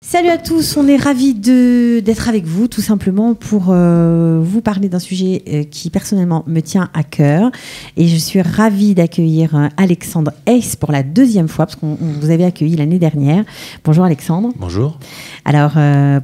Salut à tous, on est ravis d'être avec vous tout simplement pour vous parler d'un sujet qui personnellement me tient à cœur et je suis ravie d'accueillir Alexandre Heiss pour la deuxième fois parce qu'on vous avait accueilli l'année dernière. Bonjour Alexandre. Bonjour. Alors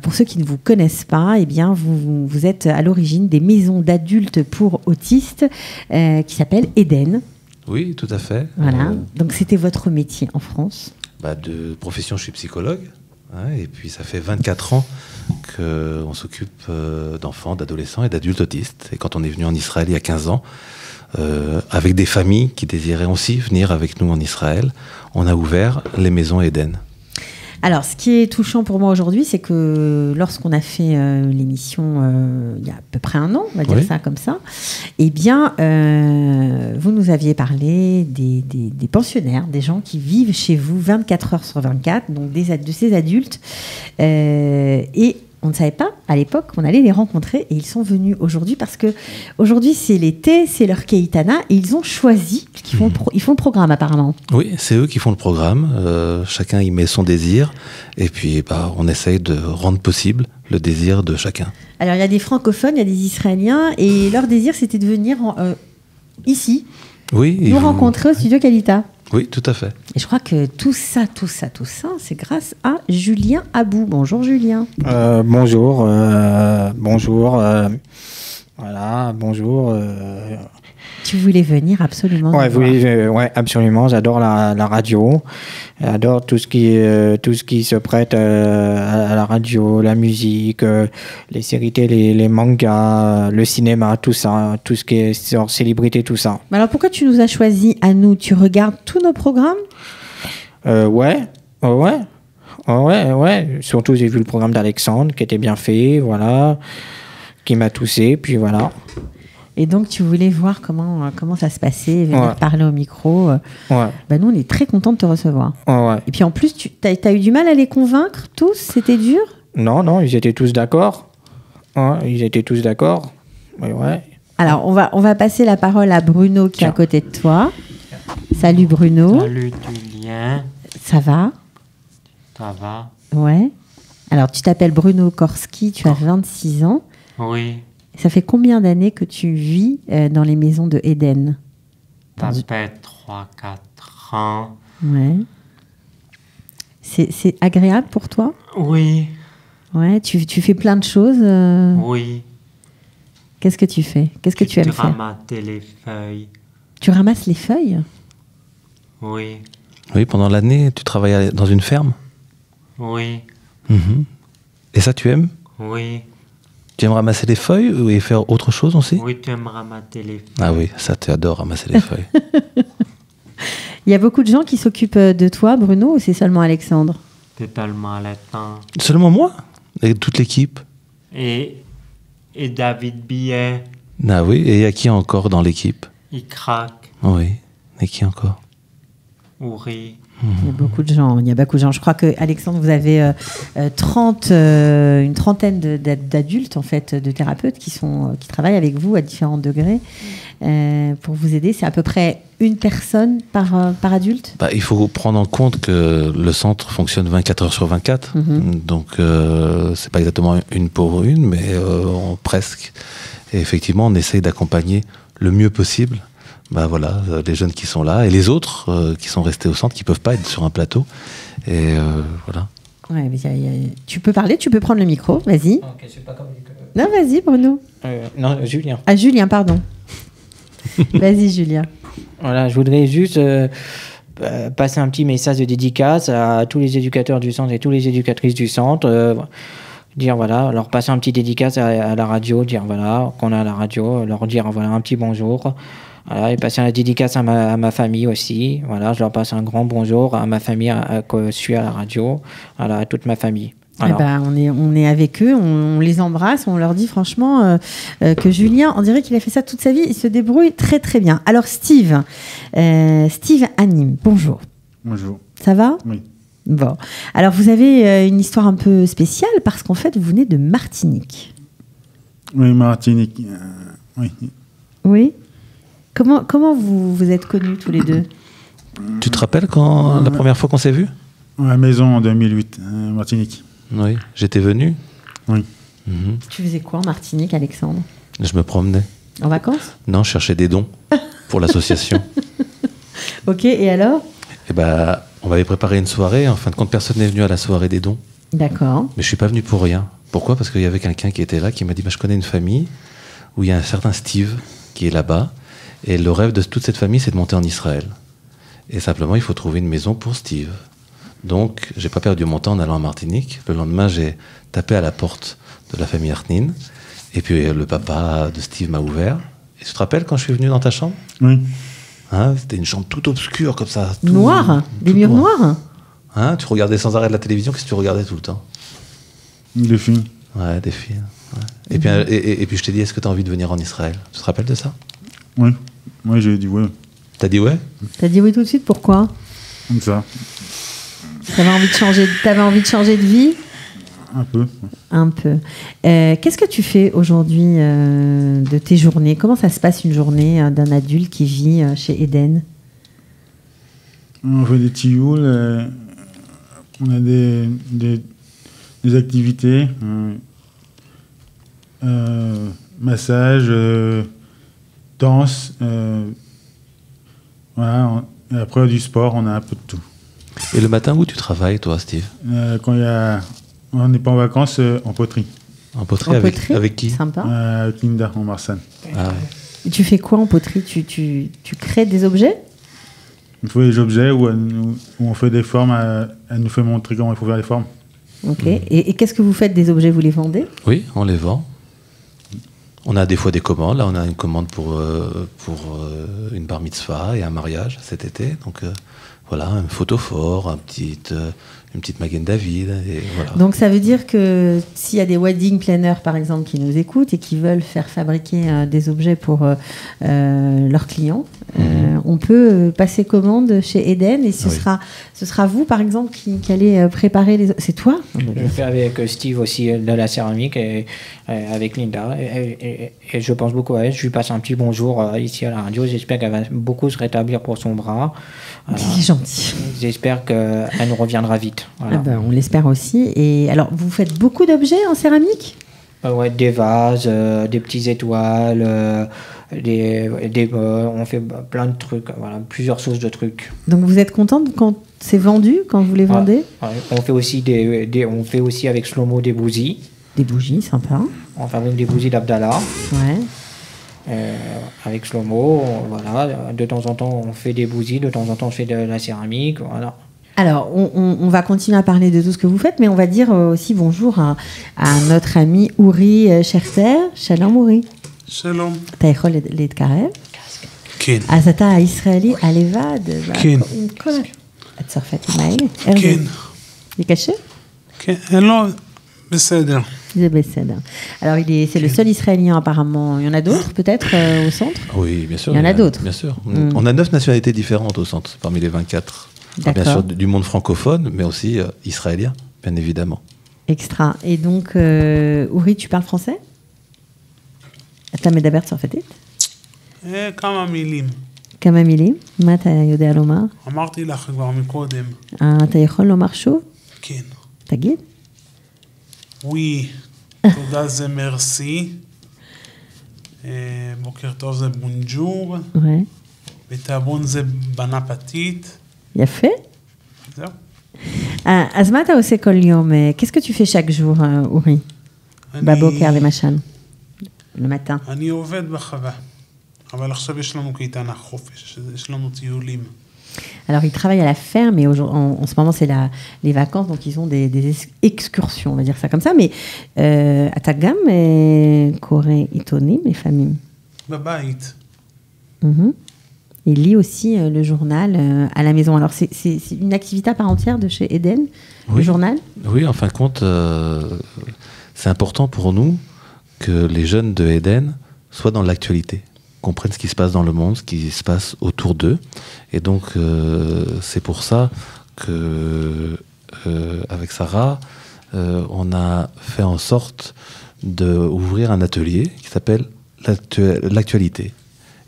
pour ceux qui ne vous connaissent pas, eh bien vous êtes à l'origine des maisons d'adultes pour autistes qui s'appellent Eden. Oui, tout à fait. Voilà. Donc c'était votre métier en France. De profession, je suis psychologue. Et puis ça fait 24 ans qu'on s'occupe d'enfants, d'adolescents et d'adultes autistes. Et quand on est venu en Israël il y a 15 ans, avec des familles qui désiraient aussi venir avec nous en Israël, on a ouvert les maisons Eden. Alors, ce qui est touchant pour moi aujourd'hui, c'est que lorsqu'on a fait l'émission il y a à peu près un an, on va dire ça comme ça, eh bien, vous nous aviez parlé des pensionnaires, des gens qui vivent chez vous 24 heures sur 24, donc de ces adultes. Et on ne savait pas à l'époque qu'on allait les rencontrer et ils sont venus aujourd'hui parce que aujourd'hui c'est l'été, c'est leur Keitana et ils ont choisi, ils font le programme apparemment. Oui, c'est eux qui font le programme, chacun y met son désir et puis on essaye de rendre possible le désir de chacun. Alors il y a des francophones, il y a des Israéliens et leur désir c'était de venir ici, nous rencontrer au studio Kalita. Oui, tout à fait. Et je crois que tout ça, c'est grâce à Julien Abou. Bonjour Julien. Bonjour. Voilà, bonjour. Tu voulais venir absolument. Oui, absolument. J'adore la radio. J'adore tout ce qui se prête à la radio, la musique, les séries télé, les mangas, le cinéma, tout ça, tout ce qui est sur célébrité, tout ça. Mais alors pourquoi tu nous as choisis à nous? Tu regardes tous nos programmes? Ouais. Surtout j'ai vu le programme d'Alexandre qui était bien fait, voilà, qui m'a touché, puis voilà. Et donc, tu voulais voir comment ça se passait, venir parler au micro. Nous, on est très contents de te recevoir. Et puis, en plus, tu as eu du mal à les convaincre, tous? C'était dur? Non, ils étaient tous d'accord. Ils étaient tous d'accord. Alors, on va passer la parole à Bruno, qui est à côté de toi. Salut, Bruno. Salut, Julien. Ça va? Ça va. Ouais. Alors, tu t'appelles Bruno Korski, tu as 26 ans. Oui. Ça fait combien d'années que tu vis dans les maisons de Eden? Ça fait 3-4 ans. Ouais. C'est agréable pour toi? Oui. Ouais, tu fais plein de choses? Oui. Qu'est-ce que tu fais? Qu'est-ce que tu aimes faire? Ramasser les feuilles. Tu ramasses les feuilles? Oui. Oui, pendant l'année, tu travailles dans une ferme? Oui. Et ça, tu aimes? Oui. Tu aimes ramasser les feuilles et faire autre chose aussi? Oui, tu aimes ramasser les feuilles. Ah oui, ça, tu adores ramasser les feuilles. Il y a beaucoup de gens qui s'occupent de toi, Bruno, ou c'est seulement Alexandre? C'est seulement Alexandre. Seulement moi? Et toute l'équipe? Et David Billet. Ah oui, et il y a qui encore dans l'équipe? Il craque. Oui, et qui encore? Ouri. Il y a beaucoup de gens. Je crois que Alexandre, vous avez une trentaine d'adultes, en fait, de thérapeutes qui travaillent avec vous à différents degrés pour vous aider. C'est à peu près une personne par adulte? Il faut prendre en compte que le centre fonctionne 24 heures sur 24. Donc, c'est pas exactement une pour une, mais presque. Et effectivement, on essaye d'accompagner le mieux possible les jeunes qui sont là et les autres qui sont restés au centre, qui peuvent pas être sur un plateau. Et voilà. Ouais, tu peux parler, tu peux prendre le micro, vas-y. Okay, c'est pas comme... Non, vas-y, Bruno. Non, Julien. Ah, Julien, pardon. Vas-y, Julien. Voilà, je voudrais juste passer un petit message de dédicace à tous les éducateurs du centre et toutes les éducatrices du centre. Dire leur passer un petit dédicace à la radio, dire qu'on est à la radio, leur dire un petit bonjour. Voilà, et passer un dédicace à ma famille aussi. Voilà, je leur passe un grand bonjour à ma famille que je suis à la radio, à toute ma famille. On est avec eux, on les embrasse, on leur dit franchement que Julien, on dirait qu'il a fait ça toute sa vie, il se débrouille très très bien. Alors Steve anime, bonjour. Bonjour. Ça va? Oui. Bon, alors vous avez une histoire un peu spéciale parce qu'en fait vous venez de Martinique. Oui, Martinique, oui. Oui. Comment vous êtes connus tous les deux? Tu te rappelles la première fois qu'on s'est vus? À la maison en 2008, Martinique. Oui, j'étais venu. Oui. Mhm. Tu faisais quoi en Martinique, Alexandre? Je me promenais. En vacances? Non, je cherchais des dons pour l'association. Ok, et alors? Et bah, on m'avait préparé une soirée. En fin de compte, personne n'est venu à la soirée des dons. D'accord. Mais je suis pas venu pour rien. Pourquoi? Parce qu'il y avait quelqu'un qui était là, qui m'a dit, bah, je connais une famille où il y a un certain Steve qui est là-bas. Et le rêve de toute cette famille, c'est de monter en Israël. Et simplement, il faut trouver une maison pour Steve. Donc, j'ai pas perdu mon temps en allant en Martinique. Le lendemain, j'ai tapé à la porte de la famille Artnin. Et puis, le papa de Steve m'a ouvert. Et tu te rappelles quand je suis venu dans ta chambre? Oui. Hein, c'était une chambre toute obscure, comme ça. Tout, Noir? Des tout murs noir. noirs? Hein, tu regardais sans arrêt de la télévision. Qu'est-ce que tu regardais tout le temps? Des filles. Ouais, des filles. Ouais. Et, puis, et puis, je t'ai dit, est-ce que tu as envie de venir en Israël? Tu te rappelles de ça? Oui. Moi, j'ai dit ouais. T'as dit ouais? T'as dit oui tout de suite, pourquoi? Comme ça. T'avais envie de changer de vie? Un peu. Un peu. Qu'est-ce que tu fais aujourd'hui de tes journées? Comment ça se passe une journée d'un adulte qui vit chez Eden? On fait des tilleuls. On a des activités. Massage, danse. Voilà. Et après, du sport, on a un peu de tout. Et le matin, où tu travailles, toi, Steve? Quand on n'est pas en vacances, en poterie. En poterie, En avec, poterie? avec qui? Sympa. Avec Linda, en Marsanne. Ah, ouais. Et tu fais quoi en poterie? Tu crées des objets? On fait des objets où on fait des formes. Elle nous fait montrer comment il faut faire les formes. Ok. Et qu'est-ce que vous faites des objets? Vous les vendez? Oui, on les vend. On a des fois des commandes. Là, on a une commande pour une bar mitzvah et un mariage cet été. Donc, voilà, un photophore, une petite Magen David. Et voilà. Donc ça veut dire que s'il y a des wedding planners par exemple qui nous écoutent et qui veulent faire fabriquer des objets pour leurs clients, on peut passer commande chez Eden et ce sera vous par exemple qui allez préparer les... C'est toi? Je fais avec Steve aussi de la céramique et avec Linda. Et je pense beaucoup à elle. Je lui passe un petit bonjour ici à la radio. J'espère qu'elle va beaucoup se rétablir pour son bras. Voilà. C'est gentil. J'espère qu'elle nous reviendra vite. Voilà. Ah ben, on l'espère aussi. Et alors, vous faites beaucoup d'objets en céramique? Ouais, des vases, des petites étoiles, on fait plein de trucs, voilà, plusieurs sources de trucs. Donc vous êtes contente quand c'est vendu, quand vous les vendez? Ouais, on fait aussi on fait aussi avec Shlomo des bougies. Des bougies, sympa. On fabrique des bougies d'Abdallah. Ouais. Avec Shlomo, voilà. De temps en temps, on fait des bougies, de temps en temps, on fait de la céramique, voilà. Alors, on va continuer à parler de tout ce que vous faites, mais on va dire aussi bonjour à notre ami Uri Scherter. Shalom Uri. שלום. אתה יכול להתקרב? כן. אז אתה הישראלי הלבד. כן. עם כל הצרפתים האלה. כן. זה קשה? כן. לא, בסדר. C'est בסדר. Alors, c'est le seul Israélien apparemment. Il y en a d'autres peut-être au centre? Oui, bien sûr. Il y en a d'autres. Bien sûr. On a 9 nationalités différentes au centre, parmi les 24. Enfin, bien sûr, du monde francophone, mais aussi israélien, bien évidemment. Extra. Et donc, Uri, tu parles français? אתה מדבר צרפתית? כמה מילים. כמה מילים? מה אתה יודע לומר? אמרתי לך כבר מקודם. אתה יכול לומר שוב? כן. תגיד. ווי, תודה זה מרסי. בוקר טוב זה בונג'ור. Ouais. וטאבון זה בנפתית. יפה. זהו. אז מה אתה עושה כל יום? Qu'est-ce que tu fais chaque jour, אורי? בבוקר למשל. le matin. אני עובד בחווה, אבל עכשיו יש לנו קייטנה חופש, יש לנו טיולים. Alors, ils travaillent à la ferme et en ce moment, c'est les vacances, donc ils ont des excursions, on va dire ça comme ça. Mais אתה גם קורא עיתונים לפעמים? בבית. Il lit aussi le journal à la maison. Alors, c'est une activité à part entière de chez Eden, le journal? Oui, en fin de compte, c'est important pour nous que les jeunes de Eden soient dans l'actualité, comprennent ce qui se passe dans le monde, ce qui se passe autour d'eux. Et donc, c'est pour ça que, avec Sarah, on a fait en sorte d'ouvrir un atelier qui s'appelle l'actualité.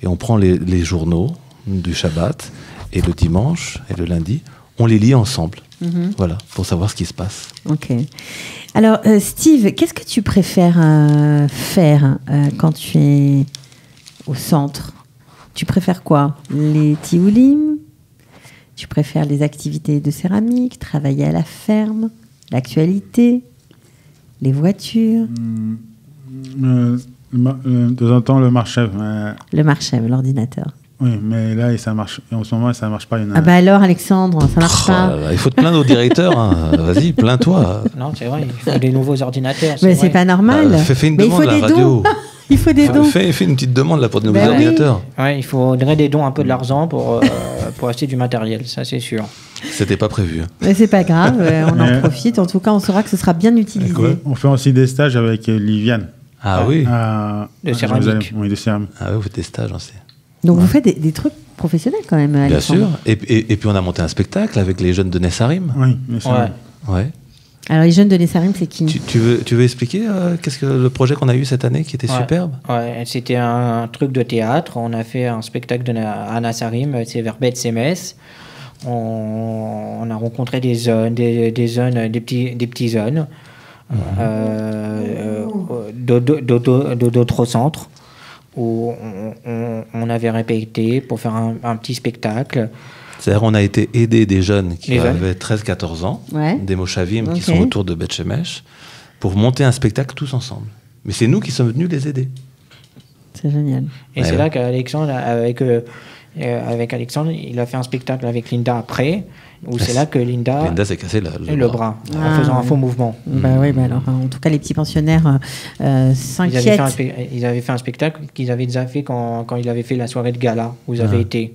Et on prend les journaux du Shabbat et le dimanche et le lundi, on les lit ensemble. Voilà, pour savoir ce qui se passe. Ok. Alors, Steve, qu'est-ce que tu préfères faire quand tu es au centre? Tu préfères quoi? Les tioulim? Tu préfères les activités de céramique, travailler à la ferme, l'actualité, les voitures? De temps en temps, le marché. Le marché, l'ordinateur. Oui, mais là, ça marche. En ce moment, ça marche pas. Ah bah alors, Alexandre, ça marche pas. Là là, il faut te plaindre au directeur. Hein. Vas-y, plains-toi. Non, c'est vrai, il faut des nouveaux ordinateurs. Mais vrai. c'est pas normal. Bah, fais une Mais il demande faut à la des radio. dons. Il faut des dons. Fais une petite demande là pour de nouveaux Bah oui. ordinateurs. Ouais, il faudrait des dons, un peu de l'argent pour acheter du matériel, ça c'est sûr. C'était pas prévu. Mais c'est pas grave, on en profite. En tout cas, on saura que ce sera bien utilisé. On fait aussi des stages avec Liviane. Ah oui. De céramique. Oui, de céramique. Ah oui, vous faites des stages aussi. Donc vous faites des trucs professionnels quand même, Bien Alexandre. sûr. Et puis on a monté un spectacle avec les jeunes de Nessarim. Oui, mais ça. Ouais. Ouais. Alors les jeunes de Nessarim, c'est qui? Tu veux expliquer qu'est-ce que le projet qu'on a eu cette année qui était superbe? Ouais, c'était un truc de théâtre. On a fait un spectacle à Nassarim, c'est vers Bet Semes. On a rencontré des jeunes, des petits jeunes d'autres centres où on avait répété pour faire un petit spectacle. C'est-à-dire on a été aidé des jeunes qui Les jeunes. avaient 13-14 ans, Ouais. des Moshavim qui Ok. sont autour de Beth Shemesh, pour monter un spectacle tous ensemble. Mais c'est nous qui sommes venus les aider. C'est génial. Et Ouais, c'est ouais. là qu'Alexandre, avec Alexandre, il a fait un spectacle avec Linda après, où c'est là que Linda Linda s'est cassé le bras Ah, en faisant un oui. faux mouvement. Bah oui, bah alors, en tout cas, les petits pensionnaires s'inquiètent. Ils avaient fait un spectacle qu'ils avaient déjà fait quand il avait fait la soirée de gala, où vous avez été.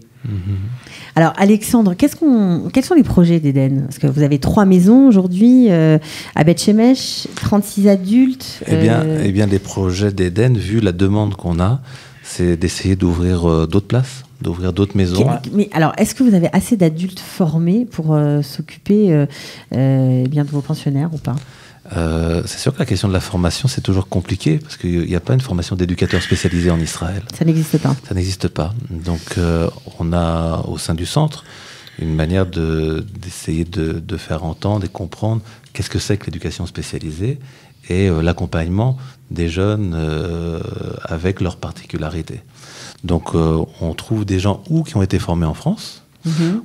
Alors, Alexandre, quels sont les projets d'Éden? Parce que vous avez 3 maisons aujourd'hui, à Beth Shemesh, 36 adultes. Eh bien, les projets d'Éden, vu la demande qu'on a, c'est d'essayer d'ouvrir d'autres places, d'ouvrir d'autres maisons. Mais alors, est-ce que vous avez assez d'adultes formés pour s'occuper bien de vos pensionnaires ou pas? C'est sûr que la question de la formation, c'est toujours compliqué, parce qu'il n'y a pas une formation d'éducateur spécialisé en Israël. Ça n'existe pas. Ça n'existe pas. Donc, on a au sein du centre une manière d'essayer de faire entendre et comprendre qu'est-ce que c'est que l'éducation spécialisée et l'accompagnement des jeunes avec leurs particularités. Donc, on trouve des gens qui ont été formés en France,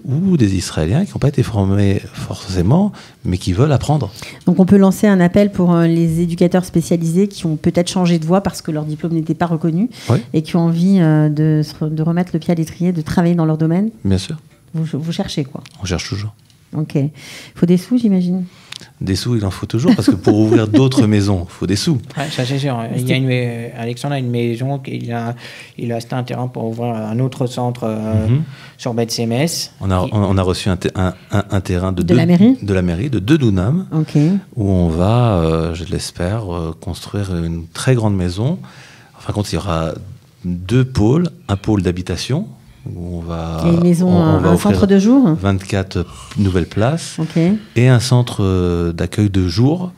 ou des Israéliens qui n'ont pas été formés forcément, mais qui veulent apprendre. Donc on peut lancer un appel pour les éducateurs spécialisés qui ont peut-être changé de voie parce que leur diplôme n'était pas reconnu Oui. et qui ont envie de remettre le pied à l'étrier, de travailler dans leur domaine. Bien sûr, Vous cherchez quoi? on cherche toujours. Ok. Il faut des sous, j'imagine. Des sous, il en faut toujours, parce que pour ouvrir d'autres maisons, il faut des sous. Ouais, ça c'est sûr. Alexandre a une maison, il a acheté un terrain pour ouvrir un autre centre sur Beth Semes. On a reçu un terrain De la mairie de la mairie, de 2 dunams, Ok. où on va, je l'espère, construire une très grande maison. Enfin, quand il y aura 2 pôles, un pôle d'habitation, où on va, Et une maison, on va un offrir centre de jour. 24 nouvelles places, Ok. et un centre d'accueil de jour,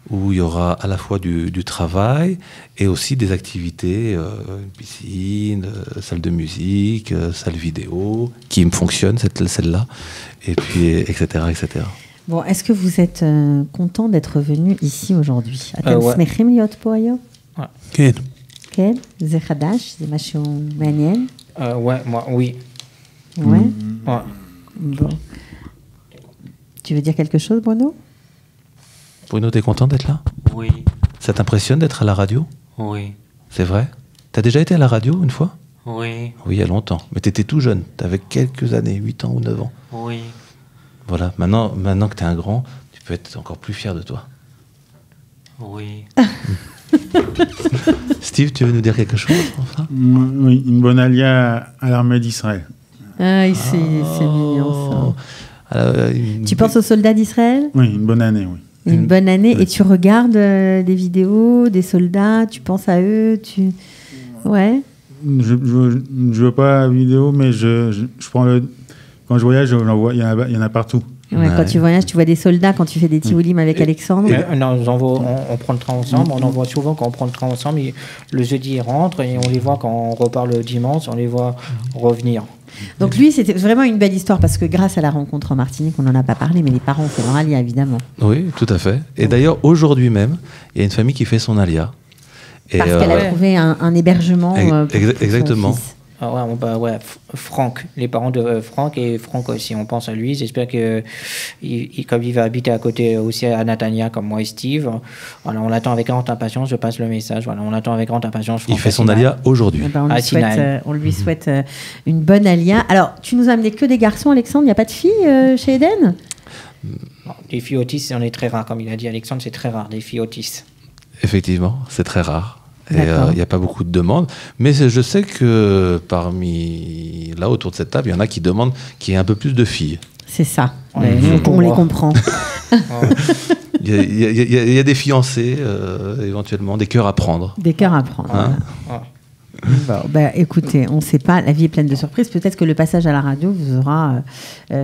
où il y aura à la fois du travail et aussi des activités, une piscine, salle de musique, salle vidéo, qui me fonctionne, celle-là, et puis, etc., etc. Bon, est-ce que vous êtes content d'être venu ici aujourd'hui? ouais. שמחים להיות פה היום? כן. כן? זה חדש? זה משהו מעניין? Ouais, moi, oui. Ouais. Ouais. Bon. Tu veux dire quelque chose, Bruno? Bruno, t'es content d'être là? Oui, Ça t'impressionne d'être à la radio? oui, C'est vrai? T'as déjà été à la radio une fois? oui, Oui, il y a longtemps. Mais t'étais tout jeune, t'avais quelques années, 8 ans ou 9 ans. oui, Voilà, maintenant que t'es un grand, tu peux être encore plus fier de toi. oui. Steve, tu veux nous dire quelque chose, enfin? Oui, une bonne alia à l'armée d'Israël. Ah, c'est mignon ça. Alors, Tu penses aux soldats d'Israël? Oui, une bonne année, oui. Une bonne année. Oui. Et tu regardes des vidéos des soldats, tu penses à eux, Ouais. Je veux pas la vidéo, mais je prends quand je voyage, j'en vois, il y en a partout. Ouais, quand Ouais. tu voyages, tu vois des soldats quand tu fais des tioulim avec Alexandre. Non, on prend le train ensemble. On en voit souvent quand on prend le train ensemble. Le jeudi, ils rentrent et on les voit quand on repart le dimanche. On les voit revenir. Donc lui, c'était vraiment une belle histoire parce que grâce à la rencontre en Martinique, on n'en a pas parlé, mais les parents ont fait leur alia, évidemment. Oui, tout à fait. Et d'ailleurs, aujourd'hui même, il y a une famille qui fait son alia. Parce qu'elle a trouvé un hébergement pour exactement. son fils. Ah ouais, Franck, les parents de Franck et Franck aussi, on pense à lui. J'espère que, comme il va habiter à côté aussi à Natania, comme moi et Steve, voilà, on l'attend avec grande impatience. Je passe le message. Voilà, on l'attend avec grande impatience. Il fait son alia aujourd'hui. Eh ben, on lui souhaite une bonne alia. Alors, tu nous as amené que des garçons, Alexandre. Il n'y a pas de filles chez Eden? Les filles autistes, on est très rare, comme il a dit Alexandre, c'est très rare, des filles autistes. Effectivement, c'est très rare. Et il n'y a pas beaucoup de demandes. Mais je sais que parmi, là, autour de cette table, il y en a qui demandent qu'il y ait un peu plus de filles. C'est ça. On les comprend. Il y a des fiancés, éventuellement, des cœurs à prendre. Des cœurs à prendre. Hein, Bon, écoutez, on ne sait pas, la vie est pleine de surprises. Peut-être que le passage à la radio vous aura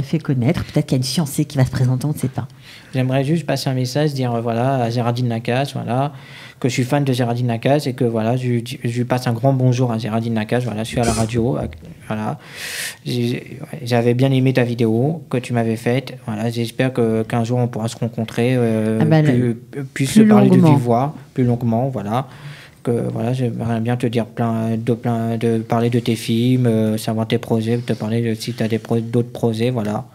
fait connaître. Peut-être qu'il y a une fiancée qui va se présenter, on ne sait pas. J'aimerais juste passer un message, dire voilà, à Géraldine Nakache, voilà, que je suis fan de Géraldine Nakache et que voilà, je lui passe un grand bonjour à Géraldine Nakache. Voilà, je suis à la radio. Voilà. J'avais bien aimé ta vidéo que tu m'avais faite. Voilà, j'espère qu'un jour on pourra se rencontrer, plus se parler de vive voix, plus longuement. Voilà. Voilà, j'aimerais bien te dire de parler de tes films, savoir tes projets, te parler si tu as d'autres projets, voilà.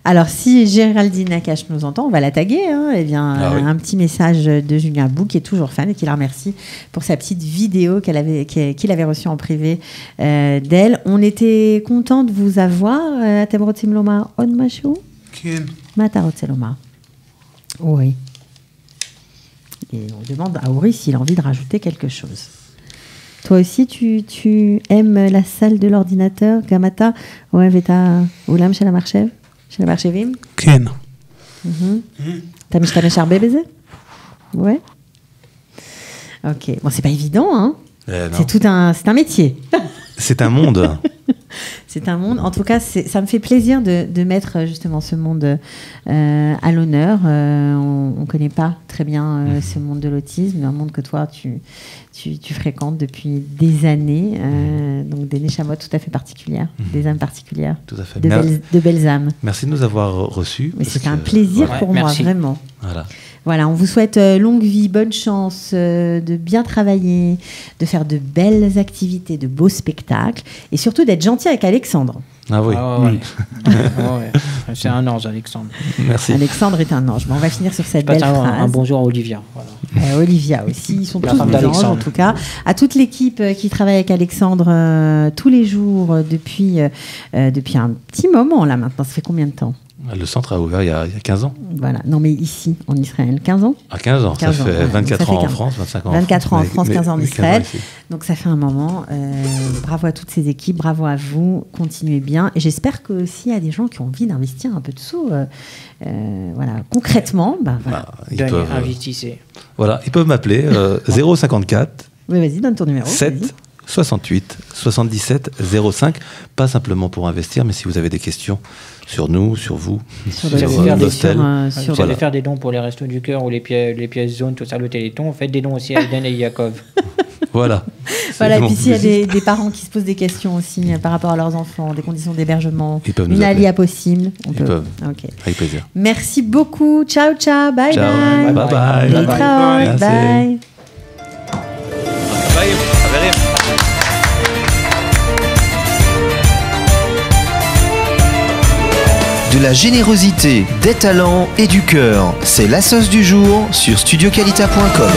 Alors, si Géraldine Nakache nous entend, on va la taguer. Oui. Un petit message de Julien Bou, qui est toujours fan et qui la remercie pour sa petite vidéo qu'il avait reçue en privé d'elle. On était content de vous avoir. Atem rotzim lomar od mashu? Ma אתה רוצה לומר? Oui. Et on demande à Ori s'il a envie de rajouter quelque chose. Toi aussi, tu aimes la salle de l'ordinateur, Gamata? Ouais, Veta Oulam chez la Marchev? Chez la Marchevim? Ken. T'as משתמש הרבה בזה? Ouais. Ok. Bon, c'est pas évident, hein? C'est un métier. C'est un monde. C'est un monde. En tout cas, ça me fait plaisir de mettre justement ce monde à l'honneur. On ne connaît pas très bien ce monde de l'autisme, un monde que toi, tu fréquentes depuis des années. Donc des neshamot tout à fait particulières, des âmes particulières, tout à fait. De belles âmes. Merci de nous avoir reçus. Mais c'est un plaisir pour moi, vraiment. Voilà, on vous souhaite longue vie, bonne chance, de bien travailler, de faire de belles activités, de beaux spectacles, et surtout d'être gentil avec Alexandre. Ah oui. C'est un ange, Alexandre. Merci. Alexandre est un ange. Bon, on va finir sur cette belle phrase. Un bonjour à Olivia. Voilà. Olivia aussi, ils sont tous des anges en tout cas. À toute l'équipe qui travaille avec Alexandre tous les jours depuis un petit moment là maintenant. Ça fait combien de temps? Le centre a ouvert il y a 15 ans. Voilà. Non, mais ici, en Israël, 15 ans. À 15 ans. 15 ça fait 24 ans en France, 25 ans en France. 24 ans en France, 15 ans en Israël. Donc, ça fait un moment. Bravo à toutes ces équipes, bravo à vous. Continuez bien. Et j'espère que s'il y a des gens qui ont envie d'investir un peu de sous, voilà, concrètement, ils peuvent, investissez. Voilà, ils peuvent m'appeler 054. Oui, vas-y, donne ton numéro. 7 68 77 05. Pas simplement pour investir, mais si vous avez des questions sur nous, sur vous, sur l'hostel. Vous allez faire des dons pour les Restos du Cœur ou les pièces jaunes, tout ça, le Téléthon. Faites des dons aussi à Eden et Yaakov. Voilà. Voilà, et puis s'il y a des parents qui se posent des questions aussi par rapport à leurs enfants, des conditions d'hébergement, une alia possible, Ils peuvent. Okay. Avec plaisir. Merci beaucoup. Ciao, ciao. Bye, ciao. bye. Bye, bye. Bye, bye. Bye. De la générosité, des talents et du cœur, c'est la sauce du jour sur studioqualita.com.